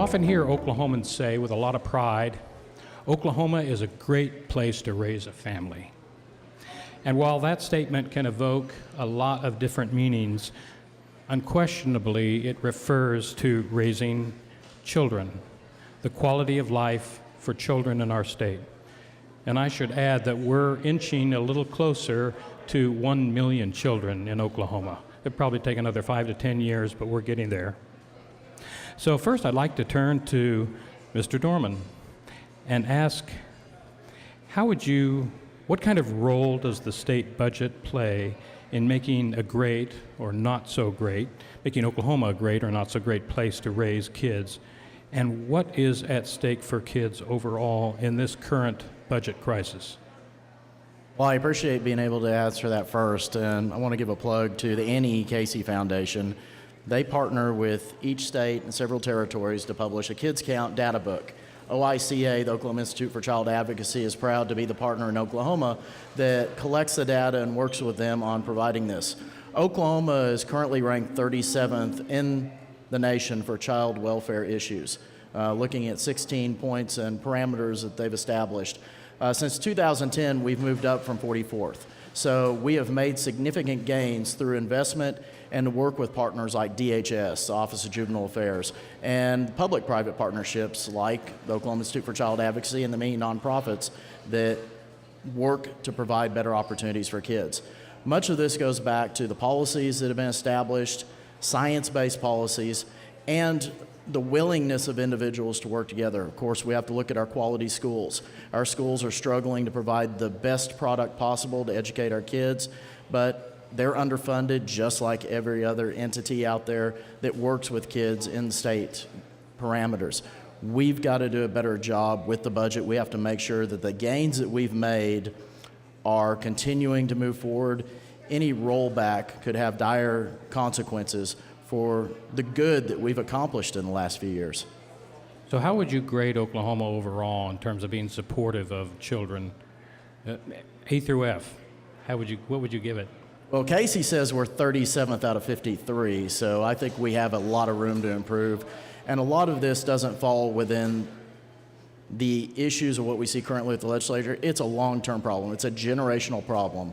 often hear Oklahomans say with a lot of pride, Oklahoma is a great place to raise a family. And while that statement can evoke a lot of different meanings, unquestionably it refers to raising children, the quality of life for children in our state. And I should add that we're inching a little closer to 1 million children in Oklahoma. It'll probably take another 5 to 10 years, but we're getting there. So first I'd like to turn to Mr. Dorman and ask, what kind of role does the state budget play in making a great or not so great, making Oklahoma a great or not so great place to raise kids? And what is at stake for kids overall in this current budget crisis? Well, I appreciate being able to answer that first, and I want to give a plug to the Annie E. Casey Foundation. They partner with each state and several territories to publish a Kids Count data book. OICA, the Oklahoma Institute for Child Advocacy, is proud to be the partner in Oklahoma that collects the data and works with them on providing this. Oklahoma is currently ranked 37th in the nation for child welfare issues, looking at 16 points and parameters that they've established. Since 2010, we've moved up from 44th. So we have made significant gains through investment and work with partners like DHS, the Office of Juvenile Affairs, and public-private partnerships like the Oklahoma Institute for Child Advocacy and the many nonprofits that work to provide better opportunities for kids. Much of this goes back to the policies that have been established, science-based policies, and the willingness of individuals to work together. Of course, we have to look at our quality schools. Our schools are struggling to provide the best product possible to educate our kids, but they're underfunded just like every other entity out there that works with kids in state parameters. We've got to do a better job with the budget. We have to make sure that the gains that we've made are continuing to move forward. Any rollback could have dire consequences for the good that we've accomplished in the last few years. So how would you grade Oklahoma overall in terms of being supportive of children, A through F? What would you give it? Well, Casey says we're 37th out of 53, so I think we have a lot of room to improve. And a lot of this doesn't fall within the issues of what we see currently with the legislature. It's a long-term problem. It's a generational problem.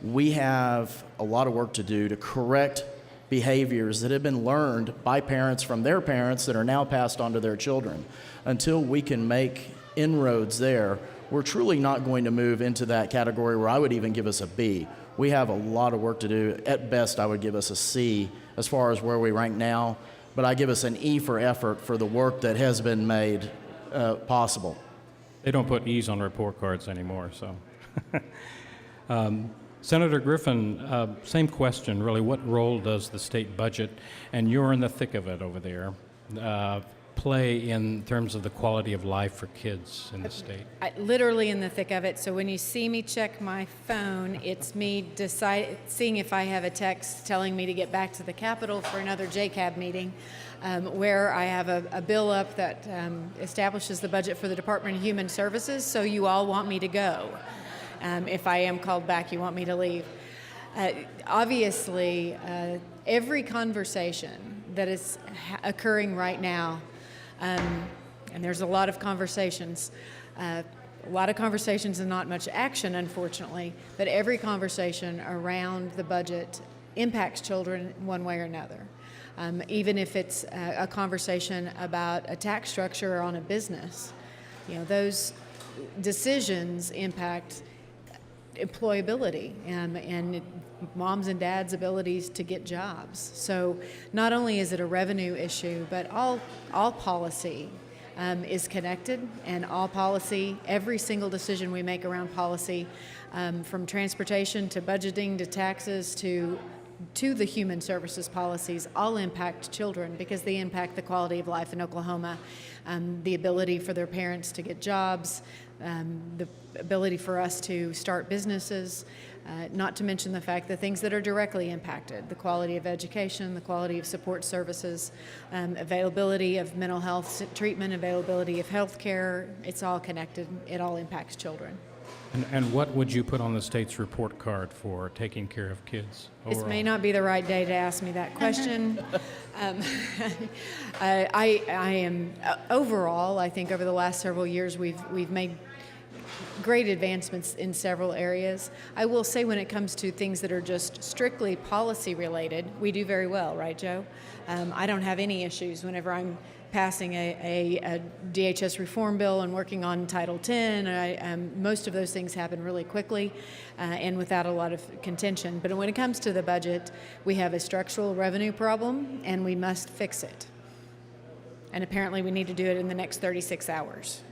We have a lot of work to do to correct behaviors that have been learned by parents from their parents that are now passed on to their children. Until we can make inroads there, we're truly not going to move into that category where I would even give us a B. We have a lot of work to do. At best, I would give us a C as far as where we rank now, but I give us an E for effort for the work that has been made possible. They don't put E's on report cards anymore, so. Senator Griffin, same question, really. What role does the state budget, and you're in the thick of it over there, play in terms of the quality of life for kids in the state? Literally in the thick of it. So when you see me check my phone, it's me seeing if I have a text telling me to get back to the Capitol for another JCAB meeting, where I have a bill up that establishes the budget for the Department of Human Services. So you all want me to go. If I am called back, you want me to leave. Obviously, every conversation that is occurring right now, and there's a lot of conversations and not much action, unfortunately, but every conversation around the budget impacts children one way or another. Even if it's a conversation about a tax structure on a business, those decisions impact employability and moms and dads' abilities to get jobs. So not only is it a revenue issue, but all policy is connected, and all policy, every single decision we make around policy, from transportation to budgeting to taxes to the human services policies, all impact children because they impact the quality of life in Oklahoma, the ability for their parents to get jobs, the ability for us to start businesses, not to mention the fact that things that are directly impacted, the quality of education, the quality of support services, availability of mental health treatment, availability of health care, it's all connected. It all impacts children. And what would you put on the state's report card for taking care of kids This overall? may not be the right day to ask me that question. I am overall. I think over the last several years we've made great advancements in several areas. I will say when it comes to things that are just strictly policy related, we do very well, right, Joe? I don't have any issues whenever I'm passing a DHS reform bill and working on Title X. Most of those things happen really quickly and without a lot of contention. But when it comes to the budget, we have a structural revenue problem and we must fix it. And apparently we need to do it in the next 36 hours.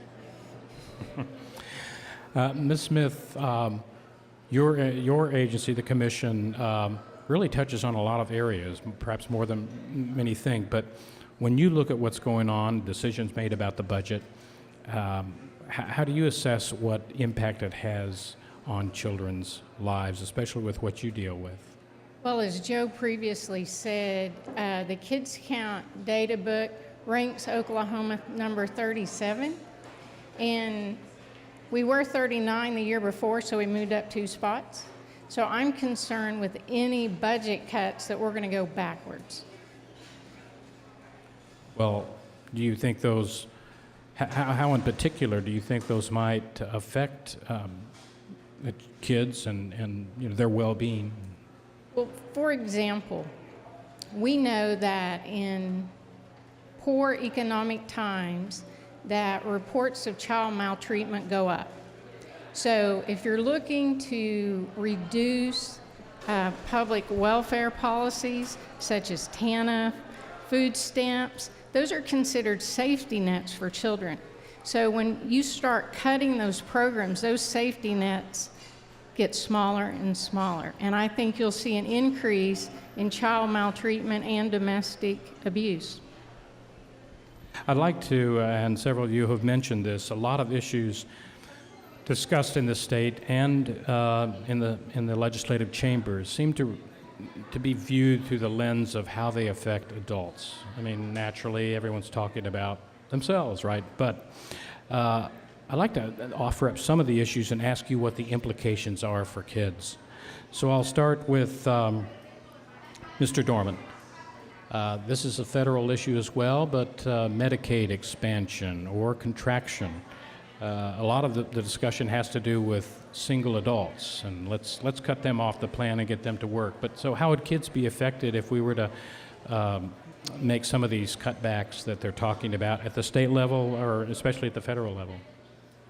Ms. Smith, your agency, the commission, really touches on a lot of areas, perhaps more than many think. But when you look at what's going on, decisions made about the budget, how do you assess what impact it has on children's lives, especially with what you deal with? Well, as Joe previously said, the Kids Count data book ranks Oklahoma number 37, and we were 39 the year before, so we moved up 2 spots. So I'm concerned with any budget cuts that we're going to go backwards. Well, do you think those, how in particular do you think those might affect the kids and their well-being? Well, for example, we know that in poor economic times that reports of child maltreatment go up. So if you're looking to reduce public welfare policies such as TANF, food stamps, those are considered safety nets for children. So when you start cutting those programs, those safety nets get smaller and smaller. And I think you'll see an increase in child maltreatment and domestic abuse. I'd like to, and several of you have mentioned this, a lot of issues discussed in the state and in the legislative chambers seem to be viewed through the lens of how they affect adults. I mean, naturally, everyone's talking about themselves, right? But I'd like to offer up some of the issues and ask you what the implications are for kids. So I'll start with Mr. Dorman. This is a federal issue as well, but Medicaid expansion or contraction. A lot of the discussion has to do with single adults, and let's cut them off the plan and get them to work. But so how would kids be affected if we were to make some of these cutbacks that they're talking about at the state level or especially at the federal level?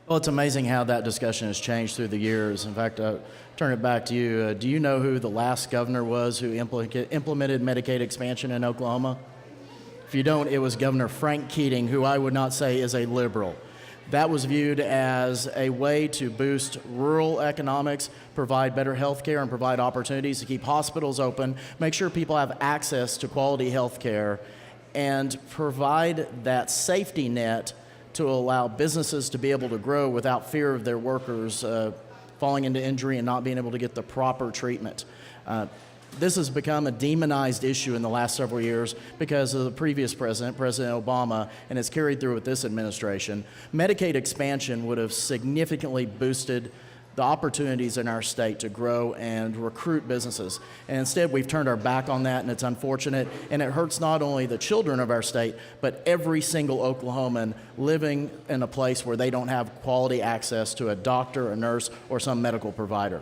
Well, it's amazing how that discussion has changed through the years. In fact, I'll turn it back to you. Do you know who the last governor was who implemented Medicaid expansion in Oklahoma? If you don't, it was Governor Frank Keating, who I would not say is a liberal. That was viewed as a way to boost rural economics, provide better health care, and provide opportunities to keep hospitals open, make sure people have access to quality health care, and provide that safety net to allow businesses to be able to grow without fear of their workers falling into injury and not being able to get the proper treatment. This has become a demonized issue in the last several years because of the previous president, President Obama, and it's carried through with this administration. Medicaid expansion would have significantly boosted the opportunities in our state to grow and recruit businesses. And instead, we've turned our back on that, and it's unfortunate, and it hurts not only the children of our state, but every single Oklahoman living in a place where they don't have quality access to a doctor, a nurse, or some medical provider.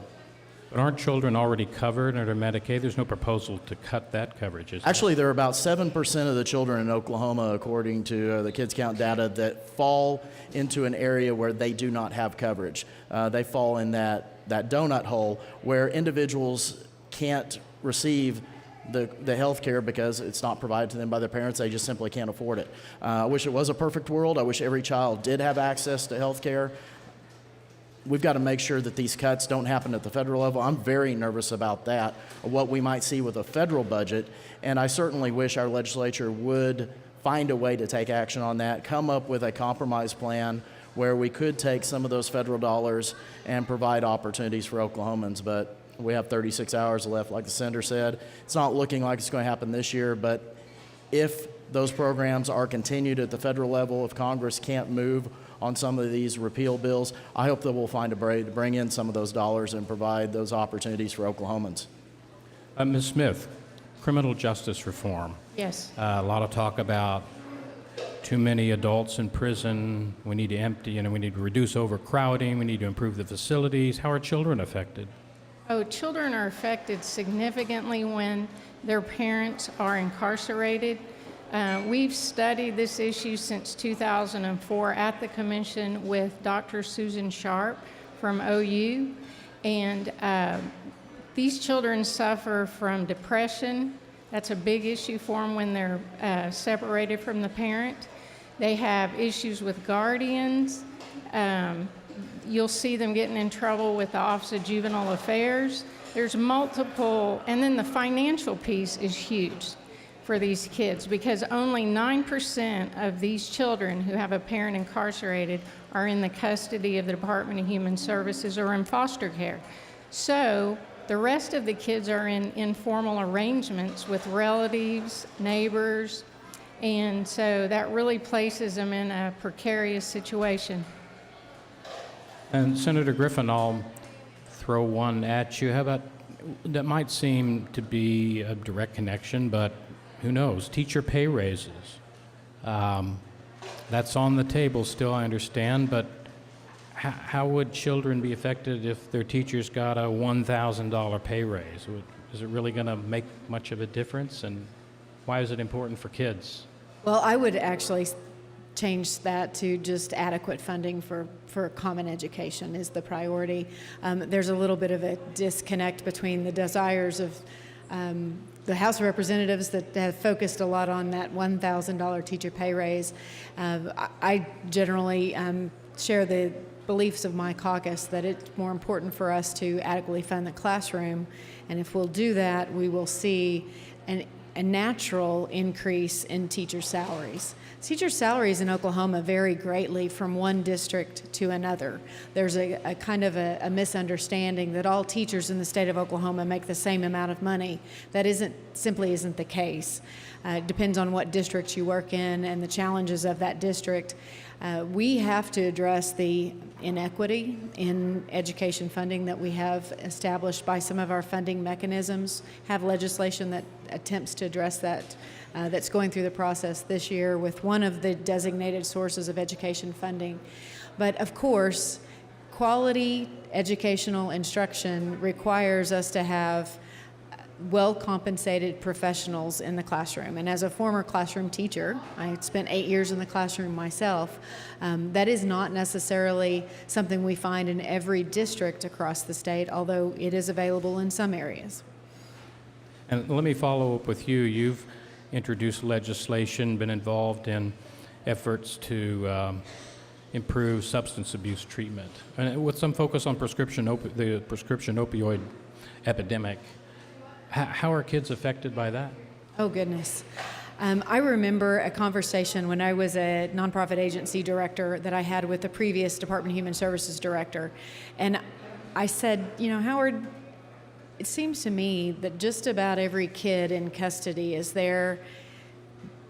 But aren't children already covered under Medicaid? There's no proposal to cut that coverage, is there? Actually, there are about 7% of the children in Oklahoma, according to the Kids Count data, that fall into an area where they do not have coverage. They fall in that donut hole where individuals can't receive the health care because it's not provided to them by their parents. They just simply can't afford it. I wish it was a perfect world. I wish every child did have access to health care. We've got to make sure that these cuts don't happen at the federal level. I'm very nervous about that, what we might see with a federal budget, and I certainly wish our legislature would find a way to take action on that, come up with a compromise plan where we could take some of those federal dollars and provide opportunities for Oklahomans. But we have 36 hours left, like the senator said. It's not looking like it's going to happen this year, but if those programs are continued at the federal level, if Congress can't move on some of these repeal bills. I hope that we'll find a way to bring in some of those dollars and provide those opportunities for Oklahomans. Ms. Smith, criminal justice reform. Yes. A lot of talk about too many adults in prison. We need to empty, we need to reduce overcrowding. We need to improve the facilities. How are children affected? Oh, children are affected significantly when their parents are incarcerated. We've studied this issue since 2004 at the commission with Dr. Susan Sharp from OU, and these children suffer from depression. That's a big issue for them when they're separated from the parent. They have issues with guardians. You'll see them getting in trouble with the Office of Juvenile Affairs. There's multiple, and then the financial piece is huge for these kids because only 9% of these children who have a parent incarcerated are in the custody of the Department of Human Services or in foster care. So the rest of the kids are in informal arrangements with relatives, neighbors, and so that really places them in a precarious situation. And Senator Griffin, I'll throw one at you. How about, that might seem to be a direct connection, but who knows? Teacher pay raises. That's on the table still, I understand, but how would children be affected if their teachers got a $1,000 pay raise? Is it really going to make much of a difference? And why is it important for kids? Well, I would actually change that to just adequate funding for common education is the priority. There's a little bit of a disconnect between the desires of the House of Representatives that have focused a lot on that $1,000 teacher pay raise. I generally share the beliefs of my caucus that it's more important for us to adequately fund the classroom, and if we'll do that, we will see a natural increase in teacher salaries. Teacher salaries in Oklahoma vary greatly from one district to another. There's a kind of a misunderstanding that all teachers in the state of Oklahoma make the same amount of money. That simply isn't the case. It depends on what district you work in and the challenges of that district. We have to address the inequity in education funding that we have established by some of our funding mechanisms, have legislation that attempts to address that, that's going through the process this year with one of the designated sources of education funding. But of course, quality educational instruction requires us to have well-compensated professionals in the classroom. And as a former classroom teacher, I spent 8 years in the classroom myself, that is not necessarily something we find in every district across the state, although it is available in some areas. And let me follow up with you. You've introduced legislation, been involved in efforts to improve substance abuse treatment, and with some focus on the prescription opioid epidemic. How are kids affected by that? Oh, goodness. I remember a conversation when I was a nonprofit agency director that I had with the previous Department of Human Services director. And I said, Howard, it seems to me that just about every kid in custody is there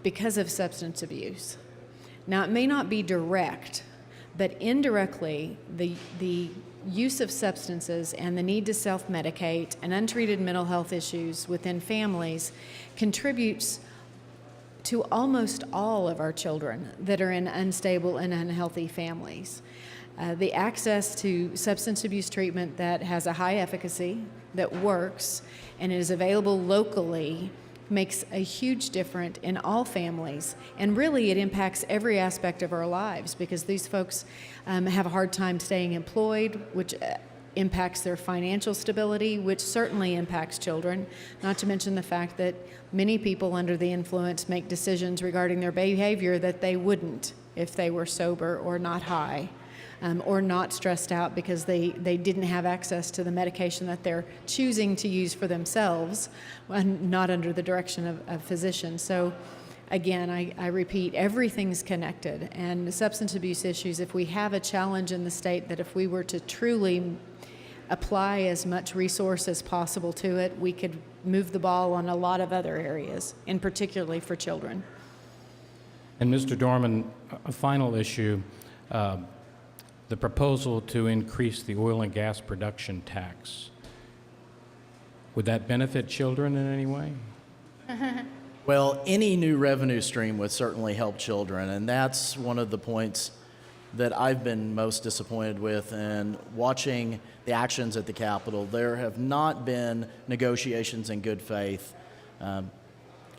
because of substance abuse. Now, it may not be direct, but indirectly, the use of substances and the need to self-medicate and untreated mental health issues within families contributes to almost all of our children that are in unstable and unhealthy families. The access to substance abuse treatment that has a high efficacy, that works, and is available locally makes a huge difference in all families, and really it impacts every aspect of our lives because these folks have a hard time staying employed, which impacts their financial stability, which certainly impacts children, not to mention the fact that many people under the influence make decisions regarding their behavior that they wouldn't if they were sober or not high. Or not stressed out because they didn't have access to the medication that they're choosing to use for themselves, and not under the direction of physicians. So again, I repeat, everything's connected. And substance abuse issues, if we have a challenge in the state that if we were to truly apply as much resource as possible to it, we could move the ball on a lot of other areas, and particularly for children. And Mr. Dorman, a final issue. the proposal to increase the oil and gas production tax. Would that benefit children in any way? Well, any new revenue stream would certainly help children, and that's one of the points that I've been most disappointed with in watching the actions at the Capitol. There have not been negotiations in good faith.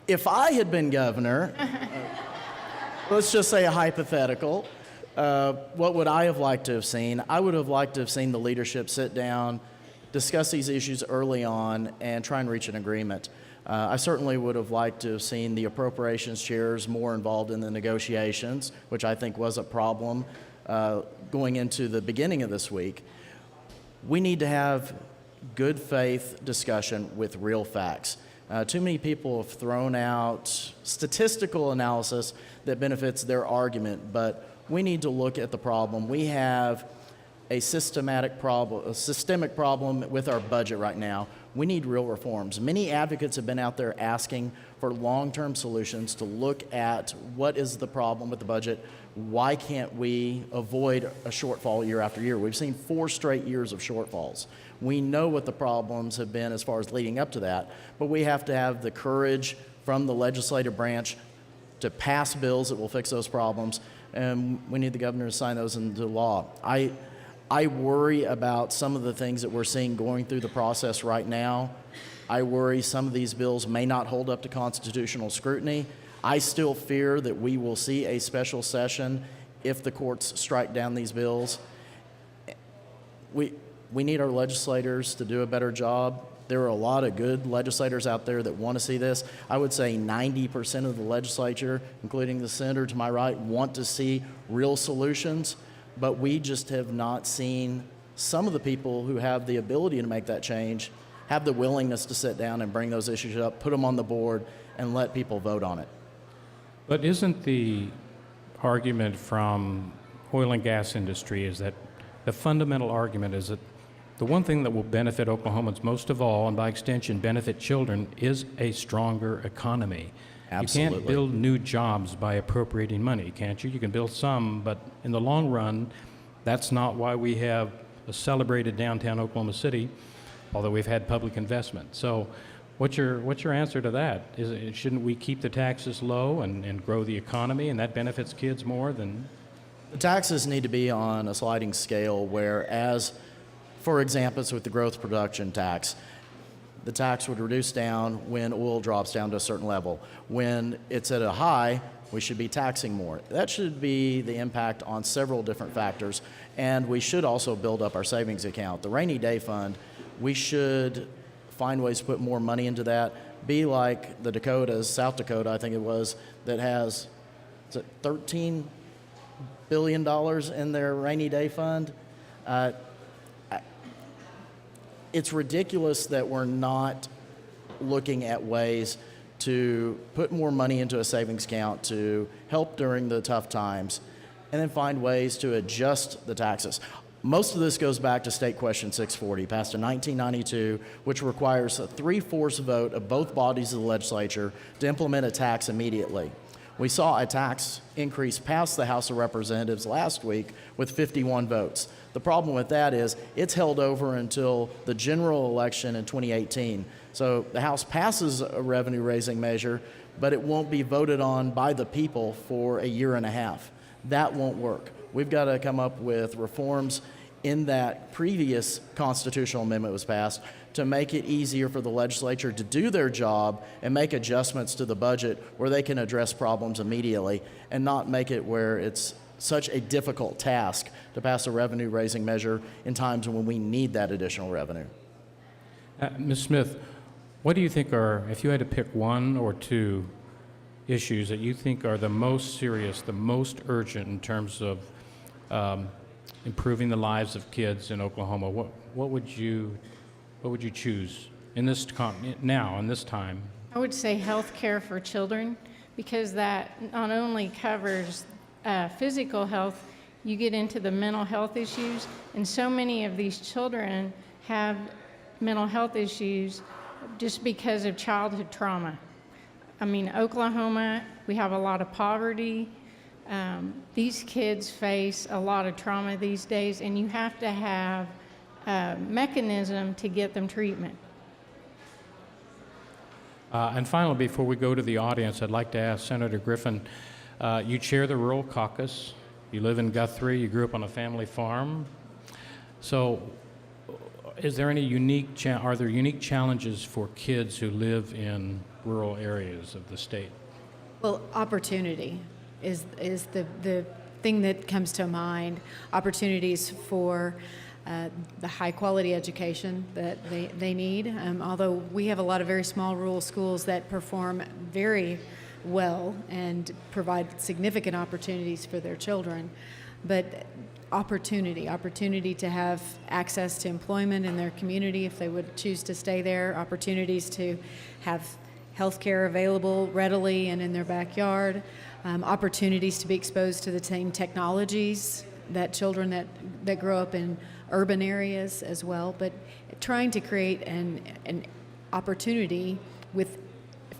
If I had been governor, let's just say a hypothetical, what would I have liked to have seen? I would have liked to have seen the leadership sit down, discuss these issues early on, and try and reach an agreement. I certainly would have liked to have seen the appropriations chairs more involved in the negotiations, which I think was a problem going into the beginning of this week. We need to have good faith discussion with real facts. Too many people have thrown out statistical analysis that benefits their argument, but we need to look at the problem. We have a systemic problem with our budget right now. We need real reforms. Many advocates have been out there asking for long-term solutions to look at what is the problem with the budget. Why can't we avoid a shortfall year after year? We've seen 4 straight years of shortfalls. We know what the problems have been as far as leading up to that, but we have to have the courage from the legislative branch to pass bills that will fix those problems, and we need the governor to sign those into law. I worry about some of the things that we're seeing going through the process right now. I worry some of these bills may not hold up to constitutional scrutiny. I still fear that we will see a special session if the courts strike down these bills. We need our legislators to do a better job. There are a lot of good legislators out there that want to see this. I would say 90% of the legislature, including the senator to my right, want to see real solutions. But we just have not seen some of the people who have the ability to make that change have the willingness to sit down and bring those issues up, put them on the board, and let people vote on it. But isn't the argument from oil and gas industry is that the fundamental argument is that the one thing that will benefit Oklahomans most of all, and by extension benefit children, is a stronger economy. Absolutely. You can't build new jobs by appropriating money, can't you? You can build some, but in the long run, that's not why we have a celebrated downtown Oklahoma City, although we've had public investment. So what's your answer to that? Shouldn't we keep the taxes low and grow the economy, and that benefits kids more than... The taxes need to be on a sliding scale, whereas, for example, with the growth production tax, the tax would reduce down when oil drops down to a certain level. When it's at a high, we should be taxing more. That should be the impact on several different factors, and we should also build up our savings account. The rainy day fund, we should find ways to put more money into that. Be like the Dakotas, South Dakota, I think it was, that has, is it $13 billion in their rainy day fund? It's ridiculous that we're not looking at ways to put more money into a savings account to help during the tough times, and then find ways to adjust the taxes. Most of this goes back to State Question 640, passed in 1992, which requires a 3/4 vote of both bodies of the legislature to implement a tax immediately. We saw a tax increase pass the House of Representatives last week with 51 votes. The problem with that is it's held over until the general election in 2018. So the House passes a revenue-raising measure, but it won't be voted on by the people for a year and a half. That won't work. We've got to come up with reforms in that previous constitutional amendment was passed to make it easier for the legislature to do their job and make adjustments to the budget where they can address problems immediately, and not make it where it's such a difficult task to pass a revenue-raising measure in times when we need that additional revenue. Ms. Smith, what do you think are, if you had to pick one or two issues that you think are the most serious, the most urgent in terms of improving the lives of kids in Oklahoma, what would you choose in this now, in this time? I would say health care for children, because that not only covers physical health, you get into the mental health issues, and so many of these children have mental health issues just because of childhood trauma. I mean, Oklahoma, we have a lot of poverty. These kids face a lot of trauma these days, and you have to have a mechanism to get them treatment. And finally, before we go to the audience, I'd like to ask Senator Griffin, you chair the Rural Caucus, you live in Guthrie, you grew up on a family farm. So is there any are there unique challenges for kids who live in rural areas of the state? Well, opportunity is the thing that comes to mind. Opportunities for the high quality education that they need. Although we have a lot of very small rural schools that perform very well and provide significant opportunities for their children. But opportunity to have access to employment in their community if they would choose to stay there, opportunities to have health care available readily and in their backyard, opportunities to be exposed to the same technologies that children that grow up in urban areas as well, but trying to create an opportunity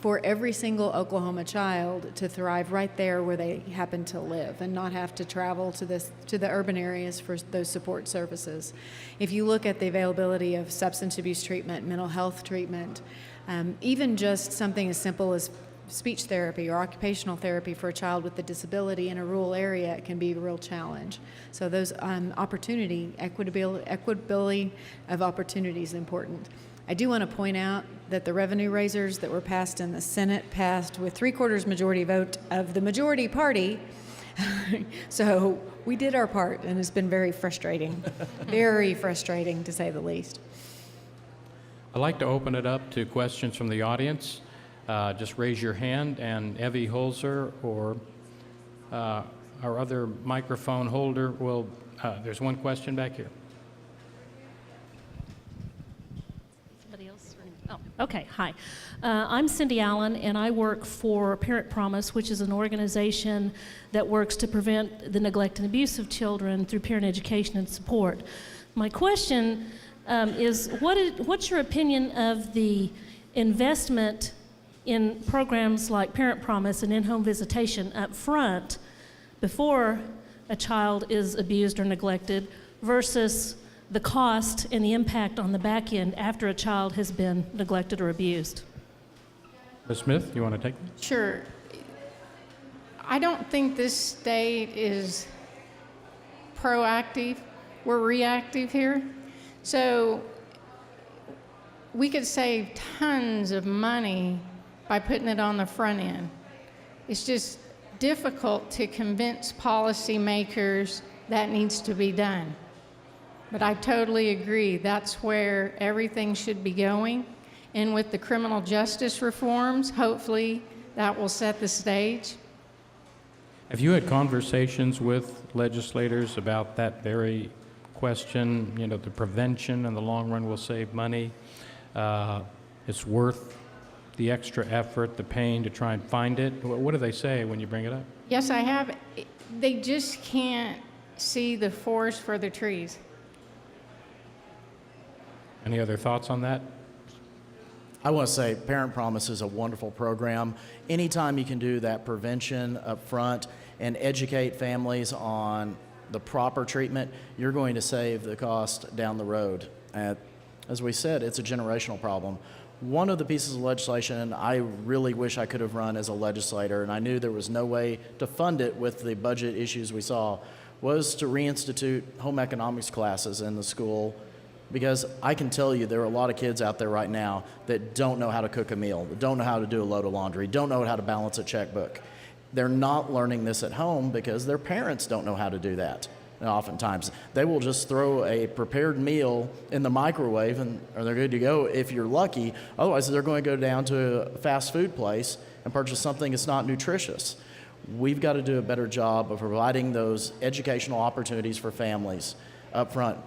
for every single Oklahoma child to thrive right there where they happen to live and not have to travel to the urban areas for those support services. If you look at the availability of substance abuse treatment, mental health treatment, even just something as simple as speech therapy or occupational therapy for a child with a disability in a rural area, it can be a real challenge. So those equitability of opportunity is important. I do want to point out that the revenue raisers that were passed in the Senate passed with 3/4 majority vote of the majority party. So we did our part, and it's been very frustrating, very frustrating to say the least. I'd like to open it up to questions from the audience. Just raise your hand, and Evie Holzer or our other microphone holder will. There's one question back here. Okay, hi. I'm Cindy Allen, and I work for Parent Promise, which is an organization that works to prevent the neglect and abuse of children through parent education and support. My question is, what's your opinion of the investment in programs like Parent Promise and in-home visitation up front before a child is abused or neglected versus the cost and the impact on the back end after a child has been neglected or abused? Ms. Smith, you want to take that? Sure. I don't think this state is proactive. We're reactive here. So we could save tons of money by putting it on the front end. It's just difficult to convince policymakers that needs to be done. But I totally agree. That's where everything should be going. And with the criminal justice reforms, hopefully that will set the stage. Have you had conversations with legislators about that very question? You know, the prevention in the long run will save money. It's worth the extra effort, the pain to try and find it. What do they say when you bring it up? Yes, I have. They just can't see the forest for the trees. Any other thoughts on that? I want to say Parent Promise is a wonderful program. Anytime you can do that prevention up front and educate families on the proper treatment, you're going to save the cost down the road. As we said, it's a generational problem. One of the pieces of legislation I really wish I could have run as a legislator, and I knew there was no way to fund it with the budget issues we saw, was to reinstitute home economics classes in the school. Because I can tell you there are a lot of kids out there right now that don't know how to cook a meal, don't know how to do a load of laundry, don't know how to balance a checkbook. They're not learning this at home because their parents don't know how to do that. And oftentimes, they will just throw a prepared meal in the microwave and they're good to go if you're lucky. Otherwise, they're going to go down to a fast food place and purchase something that's not nutritious. We've got to do a better job of providing those educational opportunities for families up front.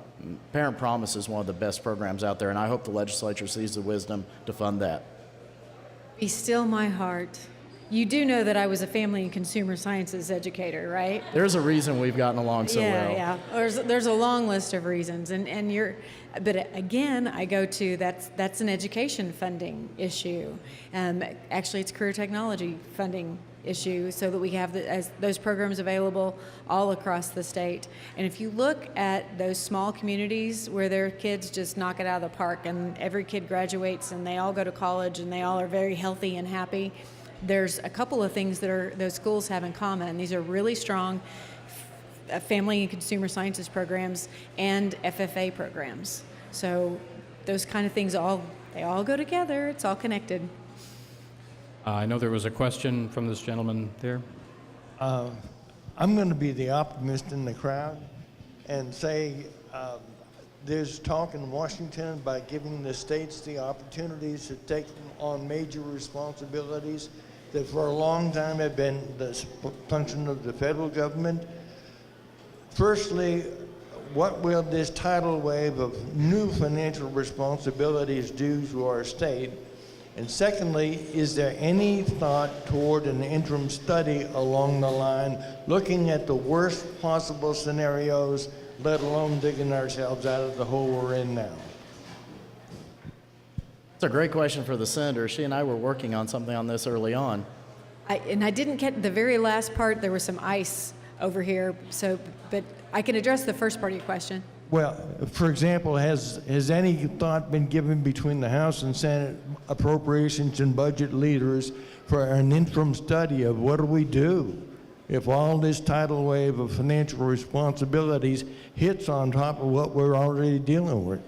Parent Promise is one of the best programs out there, and I hope the legislature sees the wisdom to fund that. Be still my heart. You do know that I was a family and consumer sciences educator, right? There's a reason we've gotten along so well. Yeah. There's a long list of reasons, but again, I go to that's an education funding issue. Actually, it's career technology funding issue so that we have those programs available all across the state. And if you look at those small communities where their kids just knock it out of the park and every kid graduates and they all go to college and they all are very healthy and happy, there's a couple of things that those schools have in common. These are really strong family and consumer sciences programs and FFA programs. So those kind of things they all go together. It's all connected. I know there was a question from this gentleman there. I'm going to be the optimist in the crowd and say there's talk in Washington about giving the states the opportunities to take on major responsibilities that for a long time have been the function of the federal government. Firstly, what will this tidal wave of new financial responsibilities do to our state? And secondly, is there any thought toward an interim study along the line, looking at the worst possible scenarios, let alone digging ourselves out of the hole we're in now? It's a great question for the senator. She and I were working on something on this early on. I didn't get the very last part. There was some ice over here, but I can address the first part of your question. Well, for example, has any thought been given between the House and Senate appropriations and budget leaders for an interim study of what do we do if all this tidal wave of financial responsibilities hits on top of what we're already dealing with?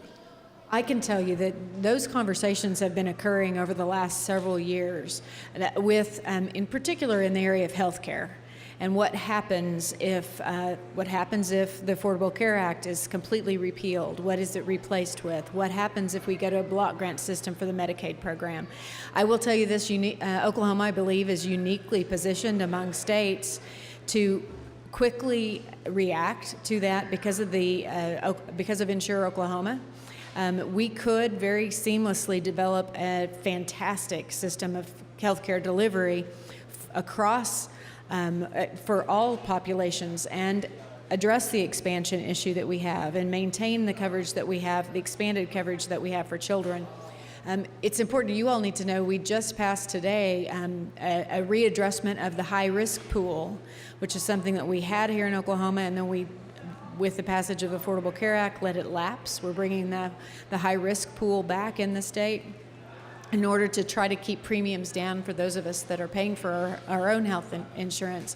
I can tell you that those conversations have been occurring over the last several years, in particular in the area of healthcare. And what happens if the Affordable Care Act is completely repealed? What is it replaced with? What happens if we go to a block grant system for the Medicaid program? I will tell you this: Oklahoma, I believe, is uniquely positioned among states to quickly react to that because of Insure Oklahoma. We could very seamlessly develop a fantastic system of healthcare delivery across. For all populations and address the expansion issue that we have and maintain the coverage that we have, the expanded coverage that we have for children. It's important, you all need to know, we just passed today a readdressment of the high-risk pool, which is something that we had here in Oklahoma, and then we, with the passage of the Affordable Care Act, let it lapse. We're bringing the high-risk pool back in the state in order to try to keep premiums down for those of us that are paying for our own health insurance.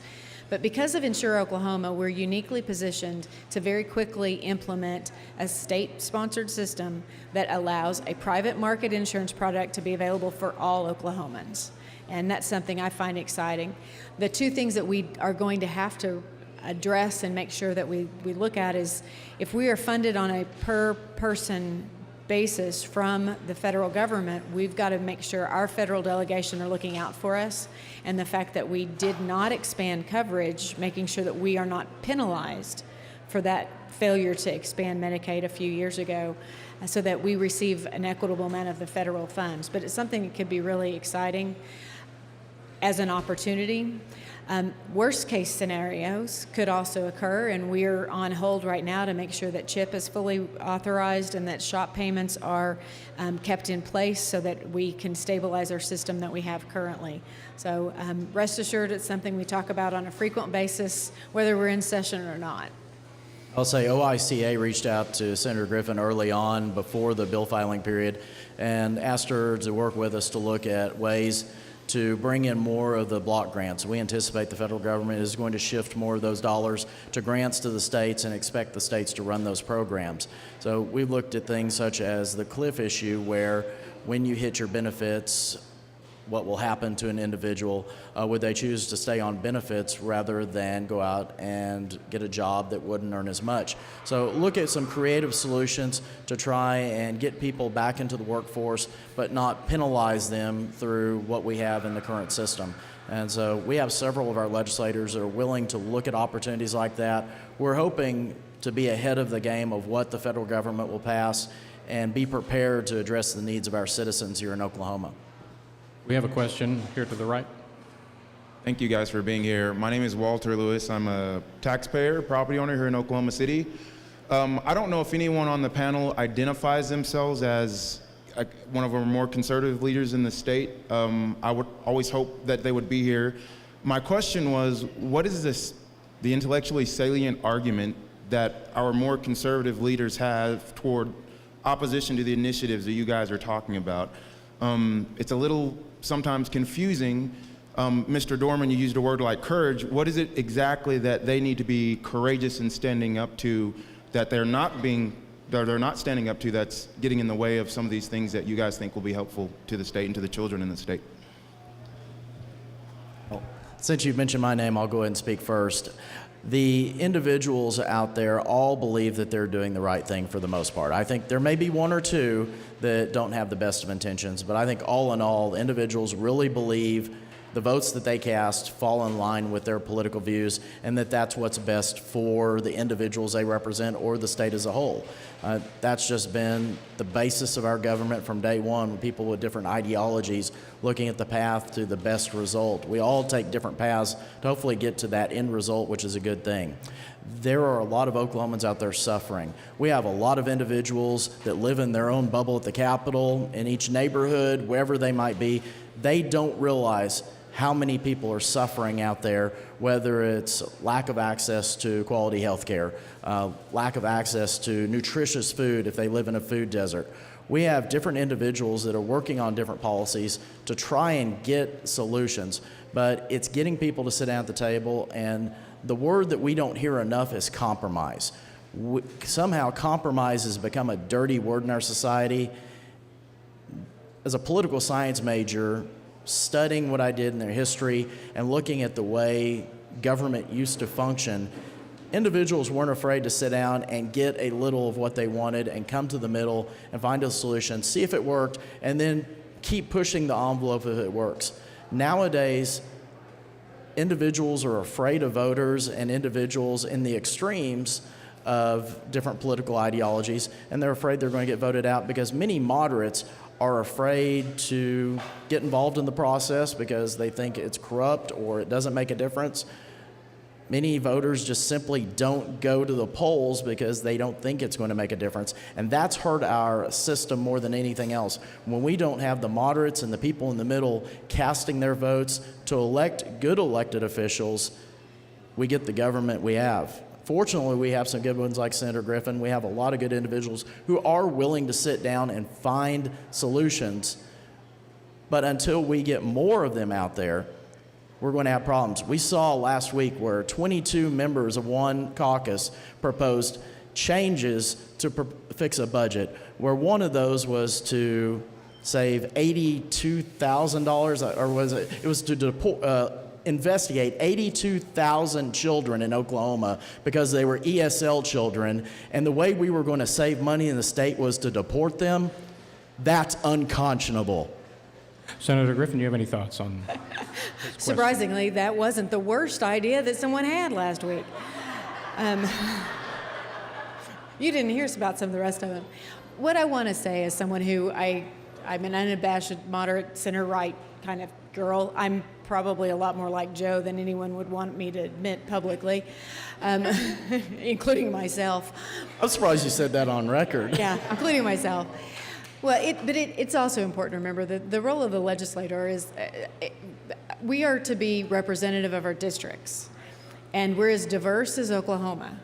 But because of Insure Oklahoma, we're uniquely positioned to very quickly implement a state-sponsored system that allows a private market insurance product to be available for all Oklahomans. And that's something I find exciting. The two things that we are going to have to address and make sure that we look at is if we are funded on a per-person basis from the federal government, we've got to make sure our federal delegation are looking out for us, and the fact that we did not expand coverage, making sure that we are not penalized for that failure to expand Medicaid a few years ago, so that we receive an equitable amount of the federal funds. But it's something that could be really exciting as an opportunity. Worst case scenarios could also occur, and we're on hold right now to make sure that CHIP is fully authorized and that SHOP payments are kept in place so that we can stabilize our system that we have currently. So rest assured, it's something we talk about on a frequent basis, whether we're in session or not. I'll say OICA reached out to Senator Griffin early on before the bill filing period and asked her to work with us to look at ways to bring in more of the block grants. We anticipate the federal government is going to shift more of those dollars to grants to the states and expect the states to run those programs. So we've looked at things such as the cliff issue, where when you hit your benefits, what will happen to an individual? Would they choose to stay on benefits rather than go out and get a job that wouldn't earn as much? So look at some creative solutions to try and get people back into the workforce, but not penalize them through what we have in the current system. And so we have several of our legislators that are willing to look at opportunities like that. We're hoping to be ahead of the game of what the federal government will pass and be prepared to address the needs of our citizens here in Oklahoma. We have a question here to the right. Thank you guys for being here. My name is Walter Lewis. I'm a taxpayer, property owner here in Oklahoma City. I don't know if anyone on the panel identifies themselves as one of our more conservative leaders in the state. I would always hope that they would be here. My question was, what is the intellectually salient argument that our more conservative leaders have toward opposition to the initiatives that you guys are talking about? It's a little sometimes confusing. Mr. Dorman, you used a word like courage. What is it exactly that they need to be courageous in standing up to that they're not standing up to that's getting in the way of some of these things that you guys think will be helpful to the state and to the children in the state? Since you've mentioned my name, I'll go ahead and speak first. The individuals out there all believe that they're doing the right thing for the most part. I think there may be one or two that don't have the best of intentions, but I think all in all, individuals really believe the votes that they cast fall in line with their political views, and that that's what's best for the individuals they represent or the state as a whole. That's just been the basis of our government from day one, with people with different ideologies looking at the path to the best result. We all take different paths to hopefully get to that end result, which is a good thing. There are a lot of Oklahomans out there suffering. We have a lot of individuals that live in their own bubble at the Capitol, in each neighborhood, wherever they might be. They don't realize how many people are suffering out there, whether it's lack of access to quality health care, lack of access to nutritious food if they live in a food desert. We have different individuals that are working on different policies to try and get solutions, but it's getting people to sit down at the table, and the word that we don't hear enough is compromise. Somehow compromise has become a dirty word in our society. As a political science major, studying what I did in their history and looking at the way government used to function, individuals weren't afraid to sit down and get a little of what they wanted and come to the middle and find a solution, see if it worked, and then keep pushing the envelope if it works. Nowadays, individuals are afraid of voters and individuals in the extremes of different political ideologies, and they're afraid they're going to get voted out because many moderates are afraid to get involved in the process because they think it's corrupt or it doesn't make a difference. Many voters just simply don't go to the polls because they don't think it's going to make a difference. And that's hurt our system more than anything else. When we don't have the moderates and the people in the middle casting their votes to elect good elected officials, we get the government we have. Fortunately, we have some good ones like Senator Griffin. We have a lot of good individuals who are willing to sit down and find solutions. But until we get more of them out there, we're going to have problems. We saw last week where 22 members of one caucus proposed changes to fix a budget, where one of those was to save $82,000, or was it? It was to investigate 82,000 children in Oklahoma because they were ESL children, and the way we were going to save money in the state was to deport them. That's unconscionable. Senator Griffin, you have any thoughts on this question? Surprisingly, that wasn't the worst idea that someone had last week. You didn't hear about some of the rest of them. What I want to say as someone who I'm an unabashed, moderate, center-right kind of girl. I'm probably a lot more like Joe than anyone would want me to admit publicly, including myself. I'm surprised you said that on record. Yeah, including myself. Well, it's also important to remember that the role of the legislator is we are to be representative of our districts, and we're as diverse as Oklahoma.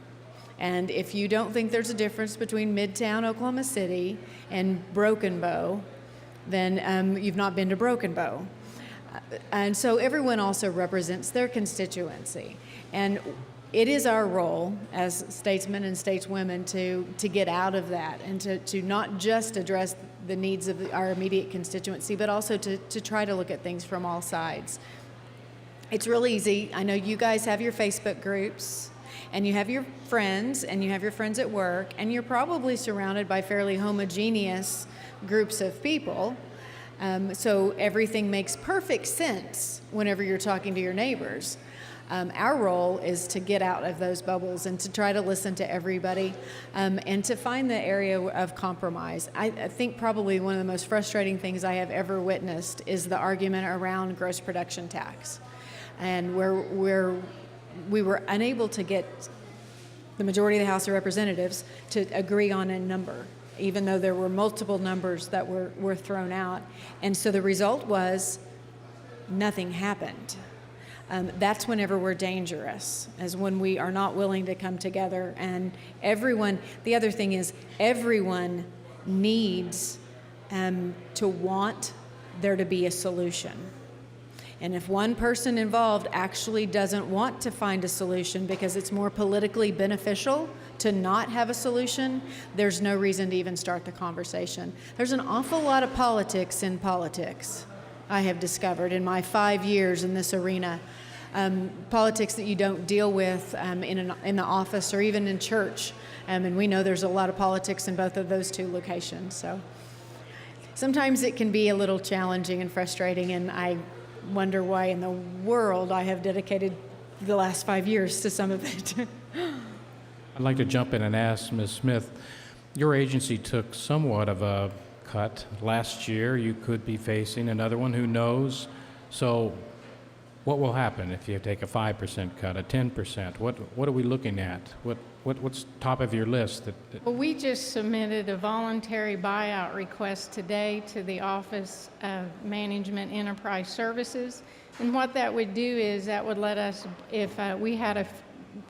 And if you don't think there's a difference between Midtown Oklahoma City and Broken Bow, then you've not been to Broken Bow. And so everyone also represents their constituency. And it is our role as statesmen and stateswomen to get out of that and to not just address the needs of our immediate constituency, but also to try to look at things from all sides. It's real easy. I know you guys have your Facebook groups, and you have your friends, and you have your friends at work, and you're probably surrounded by fairly homogeneous groups of people. So everything makes perfect sense whenever you're talking to your neighbors. Our role is to get out of those bubbles and to try to listen to everybody and to find the area of compromise. I think probably one of the most frustrating things I have ever witnessed is the argument around gross production tax, and where we were unable to get the majority of the House of Representatives to agree on a number, even though there were multiple numbers that were thrown out. And so the result was nothing happened. That's whenever we're dangerous, as when we are not willing to come together. And everyone, the other thing is, everyone needs to want there to be a solution. And if one person involved actually doesn't want to find a solution because it's more politically beneficial to not have a solution, there's no reason to even start the conversation. There's an awful lot of politics in politics, I have discovered in my 5 years in this arena. Politics that you don't deal with in the office or even in church. And we know there's a lot of politics in both of those two locations. So sometimes it can be a little challenging and frustrating, and I wonder why in the world I have dedicated the last 5 years to some of it. I'd like to jump in and ask Ms. Smith, your agency took somewhat of a cut last year. You could be facing another one, who knows? So what will happen if you take a 5% cut, a 10%? What are we looking at? What's top of your list? Well, we just submitted a voluntary buyout request today to the Office of Management Enterprise Services. And what that would do is that would let us, if we had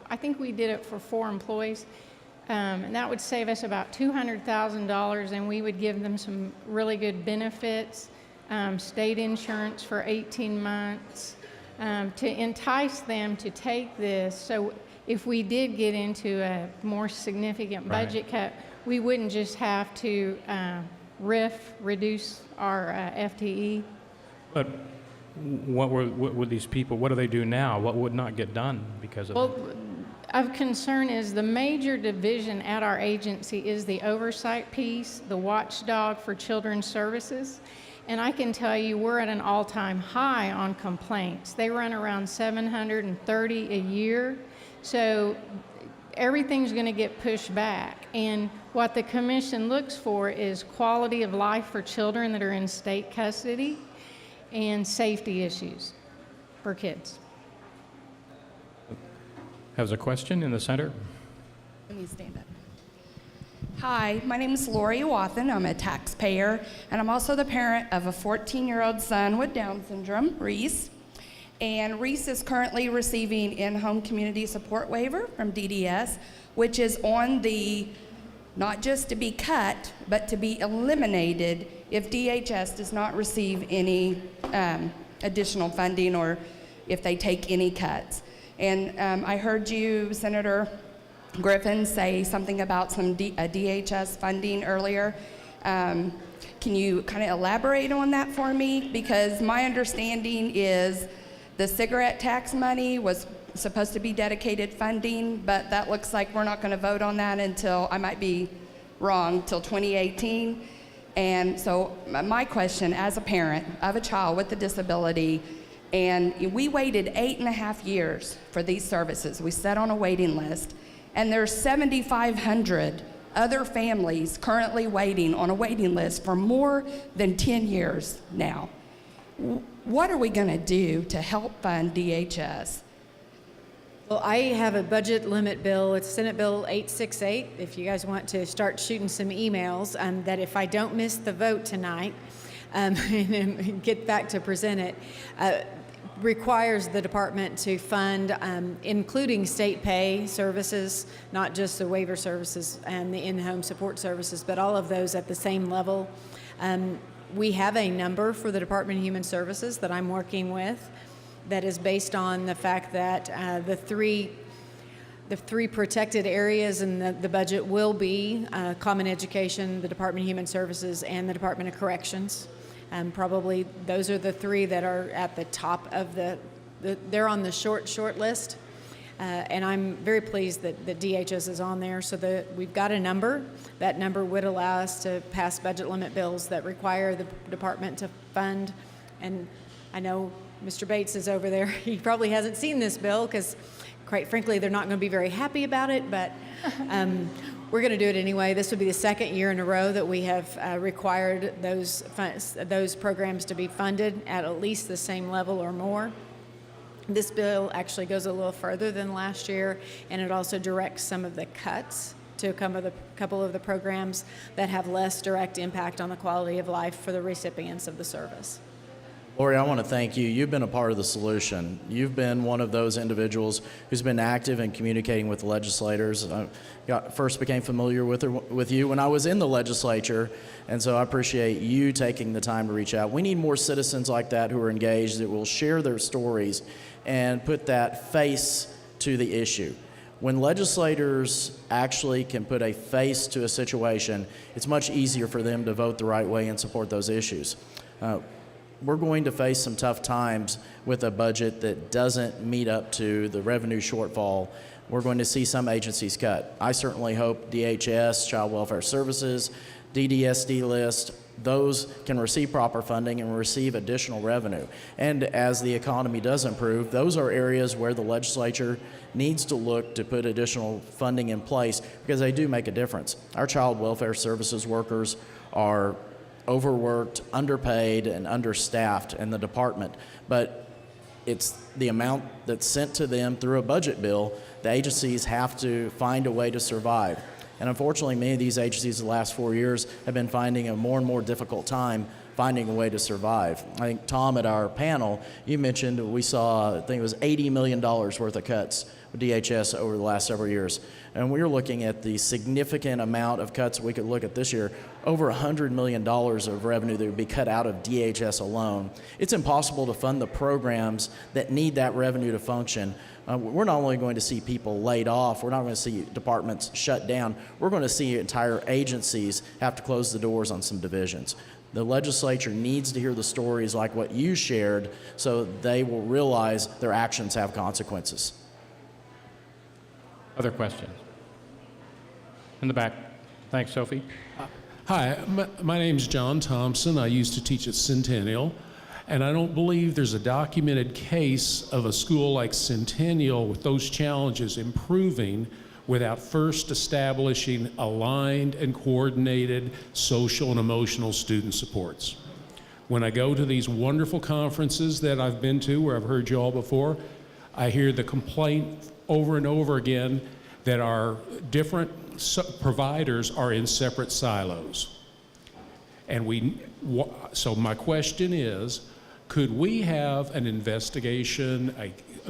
I think we did it for 4 employees, and that would save us about $200,000, and we would give them some really good benefits, state insurance for 18 months, to entice them to take this. So if we did get into a more significant budget cut, we wouldn't just have to reduce our FTE. But what would these people, what do they do now? What would not get done because of that? Of concern is the major division at our agency is the oversight piece, the watchdog for children's services. And I can tell you we're at an all-time high on complaints. They run around 730 a year. So everything's going to get pushed back. And what the commission looks for is quality of life for children that are in state custody and safety issues for kids. Has a question in the center? Let me stand up. Hi, my name is Lori Wathen. I'm a taxpayer, and I'm also the parent of a 14-year-old son with Down syndrome, Reese. And Reese is currently receiving in-home community support waiver from DDS, which is on the, not just to be cut, but to be eliminated if DHS does not receive any additional funding or if they take any cuts. And I heard you, Senator Griffin, say something about some DHS funding earlier. Can you kind of elaborate on that for me? Because my understanding is the cigarette tax money was supposed to be dedicated funding, but that looks like we're not going to vote on that until, I might be wrong, till 2018. And so my question, as a parent of a child with a disability, and we waited 8.5 years for these services. We sat on a waiting list, and there's 7,500 other families currently waiting on a waiting list for more than 10 years now. What are we going to do to help fund DHS? Well, I have a budget limit bill. It's Senate Bill 868. If you guys want to start shooting some emails, that if I don't miss the vote tonight, and get back to present it, requires the department to fund, including state pay services, not just the waiver services and the in-home support services, but all of those at the same level. We have a number for the Department of Human Services that I'm working with that is based on the fact that the three protected areas in the budget will be Common Education, the Department of Human Services, and the Department of Corrections. Probably those are the 3 that are at the top of they're on the short list. And I'm very pleased that DHS is on there, so we've got a number. That number would allow us to pass budget limit bills that require the department to fund. And I know Mr. Bates is over there. He probably hasn't seen this bill because, quite frankly, they're not going to be very happy about it, but we're going to do it anyway. This would be the 2nd year in a row that we have required those programs to be funded at least the same level or more. This bill actually goes a little further than last year, and it also directs some of the cuts to a couple of the programs that have less direct impact on the quality of life for the recipients of the service. Lori, I want to thank you. You've been a part of the solution. You've been one of those individuals who's been active in communicating with the legislators. I first became familiar with you when I was in the legislature, and so I appreciate you taking the time to reach out. We need more citizens like that who are engaged, that will share their stories and put that face to the issue. When legislators actually can put a face to a situation, it's much easier for them to vote the right way and support those issues. We're going to face some tough times with a budget that doesn't meet up to the revenue shortfall. We're going to see some agencies cut. I certainly hope DHS, Child Welfare Services, DDSD list, those can receive proper funding and receive additional revenue. And as the economy does improve, those are areas where the legislature needs to look to put additional funding in place because they do make a difference. Our child welfare services workers are overworked, underpaid, and understaffed in the department, but it's the amount that's sent to them through a budget bill. The agencies have to find a way to survive. And unfortunately, many of these agencies the last 4 years have been finding a more and more difficult time finding a way to survive. I think, Tom, at our panel, you mentioned we saw, I think it was $80 million worth of cuts with DHS over the last several years. And we're looking at the significant amount of cuts we could look at this year, over $100 million of revenue that would be cut out of DHS alone. It's impossible to fund the programs that need that revenue to function. We're not only going to see people laid off, we're not going to see departments shut down, we're going to see entire agencies have to close the doors on some divisions. The legislature needs to hear the stories like what you shared so they will realize their actions have consequences. Other questions? In the back. Thanks, Sophie. Hi, my name's John Thompson. I used to teach at Centennial, and I don't believe there's a documented case of a school like Centennial with those challenges improving without first establishing aligned and coordinated social and emotional student supports. When I go to these wonderful conferences that I've been to, where I've heard you all before, I hear the complaint over and over again that our different providers are in separate silos. And so my question is, could we have an investigation,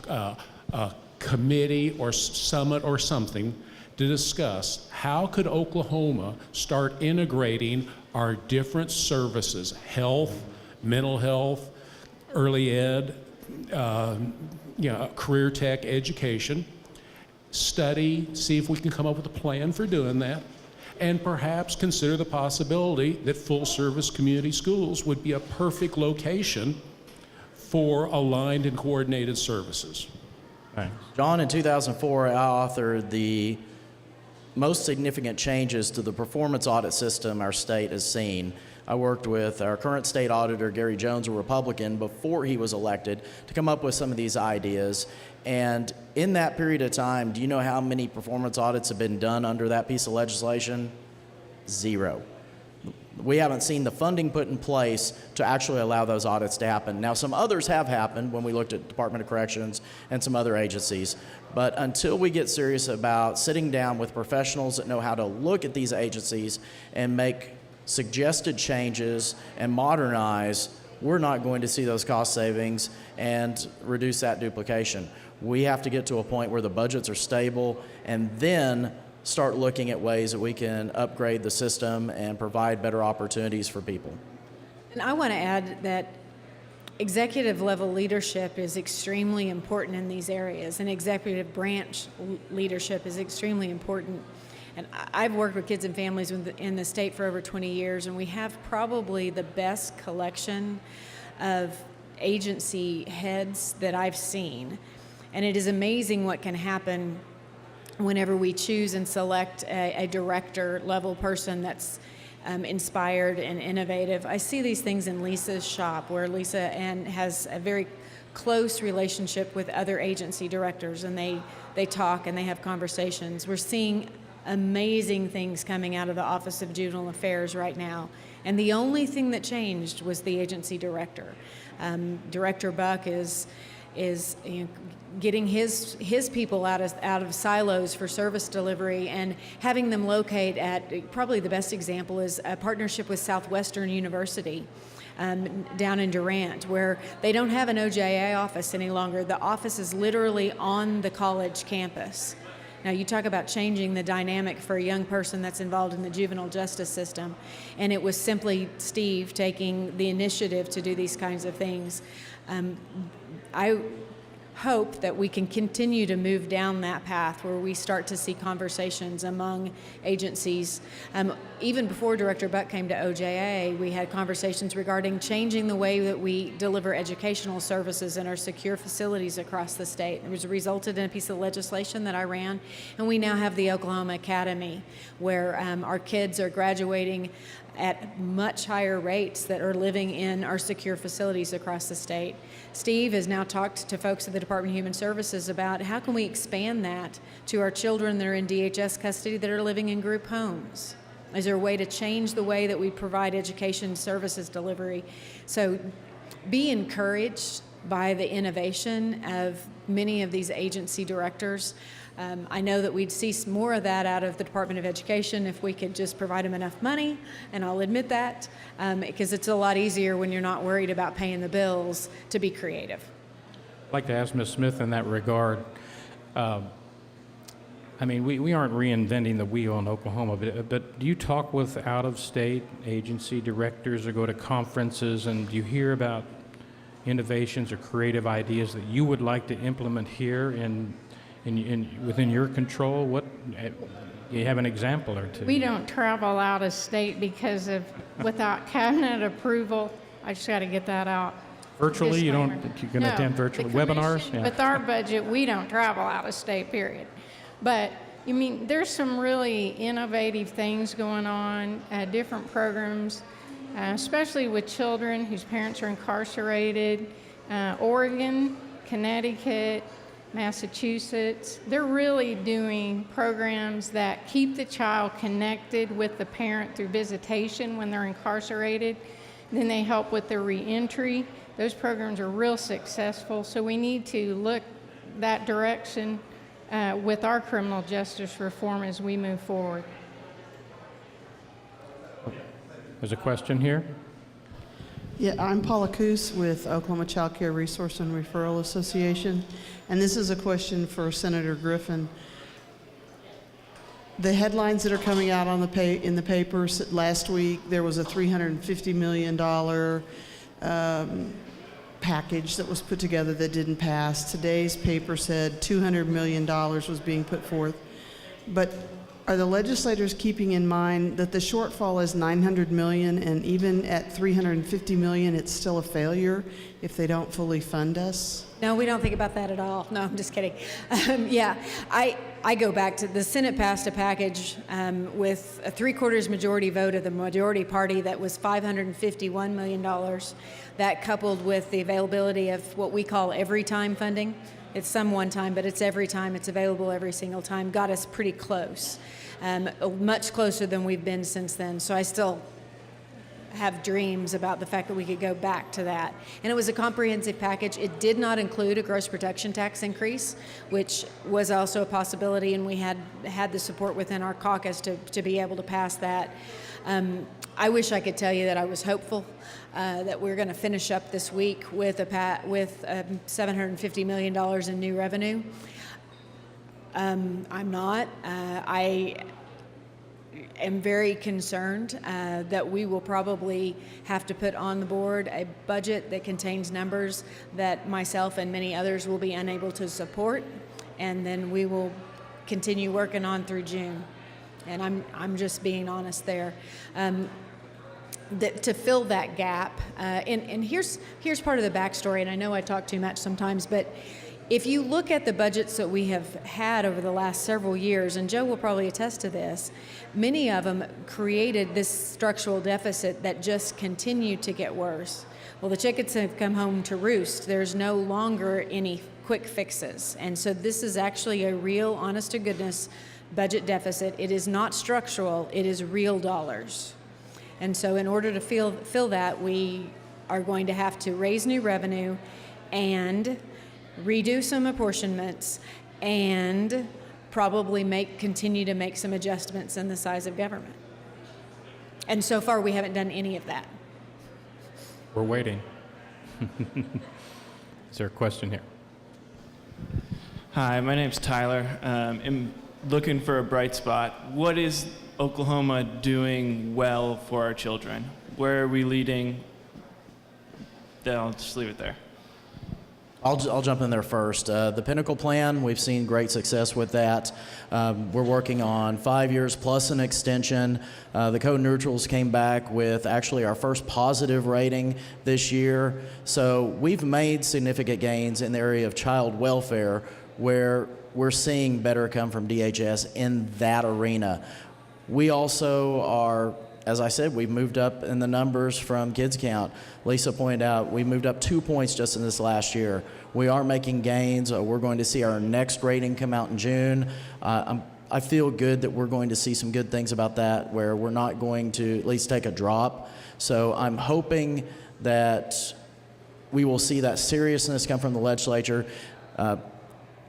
a committee or summit or something to discuss how could Oklahoma start integrating our different services, health, mental health, early ed, career tech education, study, see if we can come up with a plan for doing that, and perhaps consider the possibility that full-service community schools would be a perfect location for aligned and coordinated services. Thanks. John, in 2004, I authored the most significant changes to the performance audit system our state has seen. I worked with our current state auditor, Gary Jones, a Republican, before he was elected, to come up with some of these ideas. And in that period of time, do you know how many performance audits have been done under that piece of legislation? 0. We haven't seen the funding put in place to actually allow those audits to happen. Now, some others have happened when we looked at Department of Corrections and some other agencies. But until we get serious about sitting down with professionals that know how to look at these agencies and make suggested changes and modernize, we're not going to see those cost savings and reduce that duplication. We have to get to a point where the budgets are stable and then start looking at ways that we can upgrade the system and provide better opportunities for people. And I want to add that executive level leadership is extremely important in these areas, and executive branch leadership is extremely important. And I've worked with kids and families in the state for over 20 years, and we have probably the best collection of agency heads that I've seen. And it is amazing what can happen whenever we choose and select a director level person that's inspired and innovative. I see these things in Lisa's shop, where Lisa has a very close relationship with other agency directors, and they talk and they have conversations. We're seeing amazing things coming out of the Office of Juvenile Affairs right now, and the only thing that changed was the agency director. Director Buck is getting his people out of silos for service delivery and having them locate at, probably the best example is a partnership with Southwestern University. down in Durant, where they don't have an OJA office any longer. The office is literally on the college campus. Now, you talk about changing the dynamic for a young person that's involved in the juvenile justice system, and it was simply Steve taking the initiative to do these kinds of things. I hope that we can continue to move down that path where we start to see conversations among agencies. Even before Director Buck came to OJA, we had conversations regarding changing the way that we deliver educational services in our secure facilities across the state. It was resulted in a piece of legislation that I ran, and we now have the Oklahoma Academy, where our kids are graduating at much higher rates that are living in our secure facilities across the state. Steve has now talked to folks at the Department of Human Services about how can we expand that to our children that are in DHS custody that are living in group homes. Is there a way to change the way that we provide education services delivery? So be encouraged by the innovation of many of these agency directors. I know that we'd see more of that out of the Department of Education if we could just provide them enough money, and I'll admit that, because it's a lot easier when you're not worried about paying the bills to be creative. I'd like to ask Ms. Smith in that regard. I mean, we aren't reinventing the wheel in Oklahoma, but do you talk with out-of-state agency directors or go to conferences, and do you hear about innovations or creative ideas that you would like to implement here within your control? What you have an example or two? We don't travel out of state because of without cabinet approval. I just got to get that out. Virtually, you Disclaimer. can No, attend virtual the webinars. commission, with our budget, we don't travel out of state. Period. But you mean there's some really innovative things going on, different programs, especially with children whose parents are incarcerated. Oregon, Connecticut, Massachusetts, they're really doing programs that keep the child connected with the parent through visitation when they're incarcerated. Then they help with their reentry. Those programs are real successful, so we need to look that direction with our criminal justice reform as we move forward. There's a question here. Yeah, I'm Paula Coos with Oklahoma Child Care Resource and Referral Association, and this is a question for Senator Griffin. The headlines that are coming out on in the papers last week, there was a $350 million package that was put together that didn't pass. Today's paper said $200 million was being put forth. But are the legislators keeping in mind that the shortfall is $900 million, and even at $350 million, it's still a failure if they don't fully fund us? No, we don't think about that at all. No, I'm just kidding. Yeah, I go back to the Senate passed a package with a 3/4 majority vote of the majority party that was $551 million. That, coupled with the availability of what we call every time funding, it's some one time, but it's every time, it's available every single time, got us pretty close, much closer than we've been since then. So I still have dreams about the fact that we could go back to that. And it was a comprehensive package. It did not include a gross protection tax increase, which was also a possibility, and we had the support within our caucus to be able to pass that. I wish I could tell you that I was hopeful that we're going to finish up this week with $750 million in new revenue. I'm not. I am very concerned that we will probably have to put on the board a budget that contains numbers that myself and many others will be unable to support, and then we will continue working on through June. And I'm just being honest there. To fill that gap, and here's part of the backstory, and I know I talk too much sometimes, but if you look at the budgets that we have had over the last several years, and Joe will probably attest to this, many of them created this structural deficit that just continued to get worse. Well, the chickens have come home to roost. There's no longer any quick fixes. And so this is actually a real, honest-to-goodness budget deficit. It is not structural. It is real dollars. And so in order to fill that, we are going to have to raise new revenue and redo some apportionments and probably continue to make some adjustments in the size of government. And so far, we haven't done any of that. We're waiting. Is there a question here? Hi, my name's Tyler. I'm looking for a bright spot. What is Oklahoma doing well for our children? Where are we leading? I'll just leave it there. I'll jump in there first. The Pinnacle Plan, we've seen great success with that. We're working on 5 years plus an extension. The Code Neutrals came back with actually our first positive rating this year. So we've made significant gains in the area of child welfare, where we're seeing better come from DHS in that arena. We also are, as I said, we've moved up in the numbers from kids count. Lisa pointed out we moved up 2 points just in this last year. We are making gains. We're going to see our next rating come out in June. I feel good that we're going to see some good things about that, where we're not going to at least take a drop. So I'm hoping that we will see that seriousness come from the legislature.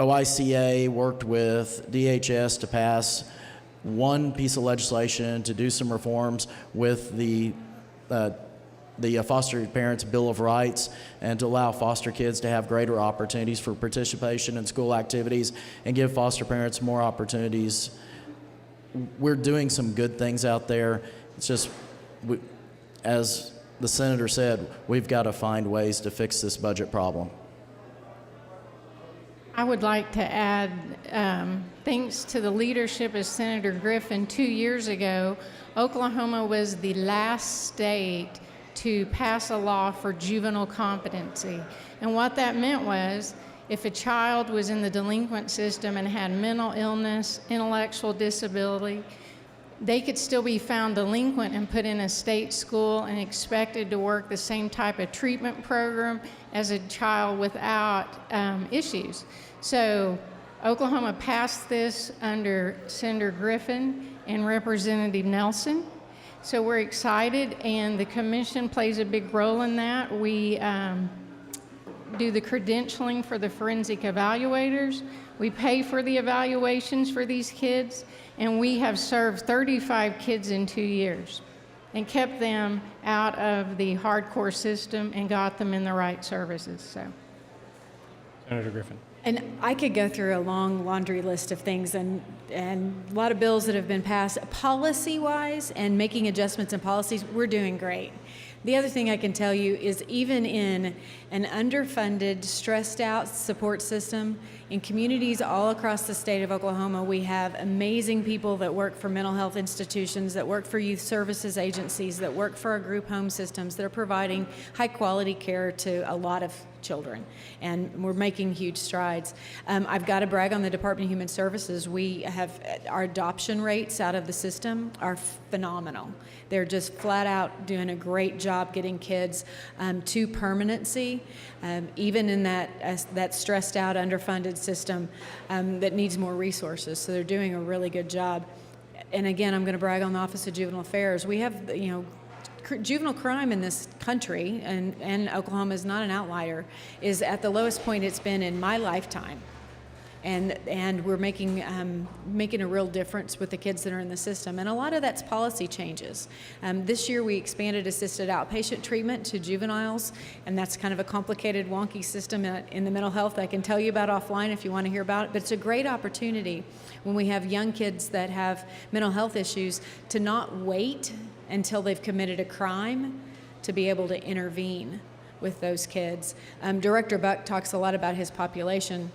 OICA worked with DHS to pass one piece of legislation to do some reforms with the Foster Parents Bill of Rights, and to allow foster kids to have greater opportunities for participation in school activities and give foster parents more opportunities. We're doing some good things out there. It's just, as the senator said, we've got to find ways to fix this budget problem. I would like to add, thanks to the leadership of Senator Griffin 2 years ago, Oklahoma was the last state to pass a law for juvenile competency. And what that meant was, if a child was in the delinquent system and had mental illness, intellectual disability, they could still be found delinquent and put in a state school and expected to work the same type of treatment program as a child without issues. So Oklahoma passed this under Senator Griffin and Representative Nelson. So we're excited, and the commission plays a big role in that. We do the credentialing for the forensic evaluators. We pay for the evaluations for these kids, and we have served 35 kids in 2 years and kept them out of the hardcore system and got them in the right services. So, Senator Griffin. And I could go through a long laundry list of things and a lot of bills that have been passed policy-wise and making adjustments in policies. We're doing great. The other thing I can tell you is, even in an underfunded, stressed out support system, in communities all across the state of Oklahoma, we have amazing people that work for mental health institutions, that work for youth services agencies, that work for our group home systems, that are providing high quality care to a lot of children. And we're making huge strides. I've got to brag on the Department of Human Services. We have, our adoption rates out of the system are phenomenal. They're just flat out doing a great job getting kids to permanency, even in that stressed out, underfunded system that needs more resources. So they're doing a really good job. And again, I'm going to brag on the Office of Juvenile Affairs. We have, juvenile crime in this country, and Oklahoma is not an outlier, is at the lowest point it's been in my lifetime. And we're making a real difference with the kids that are in the system. And a lot of that's policy changes. This year we expanded assisted outpatient treatment to juveniles, and that's kind of a complicated, wonky system in the mental health I can tell you about offline if you want to hear about it. But it's a great opportunity when we have young kids that have mental health issues to not wait until they've committed a crime to be able to intervene with those kids. Director Buck talks a lot about his population.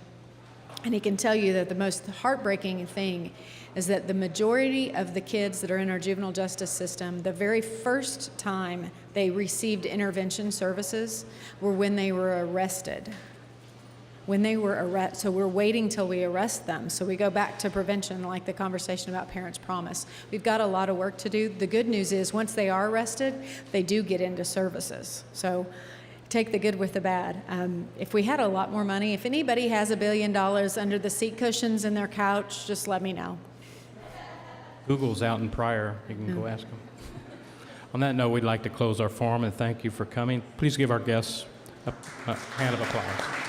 And he can tell you that the most heartbreaking thing is that the majority of the kids that are in our juvenile justice system, the very first time they received intervention services were when they were arrested. So we're waiting till we arrest them. So we go back to prevention, like the conversation about Parents Promise. We've got a lot of work to do. The good news is, once they are arrested, they do get into services. So take the good with the bad. If we had a lot more money, if anybody has $1 billion under the seat cushions in their couch, just let me know. Google's out in Pryor. You can go ask them. On that note, we'd like to close our forum and thank you for coming. Please give our guests a hand of applause.